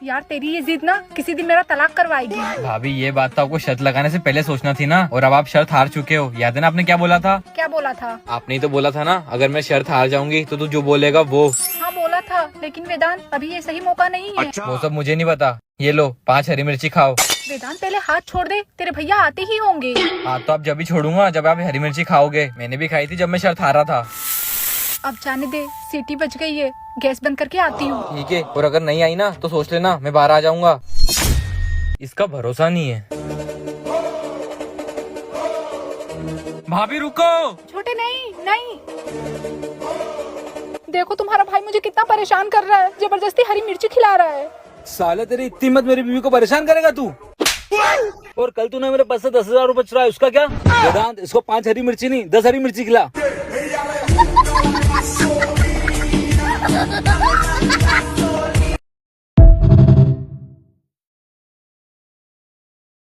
यार तेरी ये जिद ना किसी दिन मेरा तलाक करवाएगी। भाभी ये बात तो आपको शर्त लगाने से पहले सोचना थी ना, और अब आप शर्त हार चुके हो। याद है ना आपने क्या बोला था? क्या बोला था? आपने ही तो बोला था ना, अगर मैं शर्त हार जाऊंगी तो तू जो बोलेगा वो। हाँ बोला था, लेकिन वेदांत अभी ये सही मौका नहीं है। वो सब मुझे नहीं पता। ये लो 5 हरी मिर्ची खाओ। वेदांत पहले हाथ छोड़ दे, तेरे भैया आते ही होंगे। हाँ तो अब जब भी छोड़ूंगा जब आप हरी मिर्ची खाओगे। मैंने भी खाई थी जब मैं शर्त हारा था। अब जाने दे, सीटी बज गई है, गैस बंद करके आती हूँ। ठीक है, और अगर नहीं आई ना तो सोच लेना मैं बाहर आ जाऊंगा। इसका भरोसा नहीं है। भाभी रुको। छोटे नहीं नहीं, देखो तुम्हारा भाई मुझे कितना परेशान कर रहा है, जबरदस्ती हरी मिर्ची खिला रहा है। साले तेरी इतनी हिम्मत मेरी बीवी को परेशान करेगा तू? और कल तूने मेरे पास से 10,000 रुपए चुराए, उसका क्या? वेदांत, इसको 5 हरी मिर्ची नहीं 10 हरी मिर्ची खिला।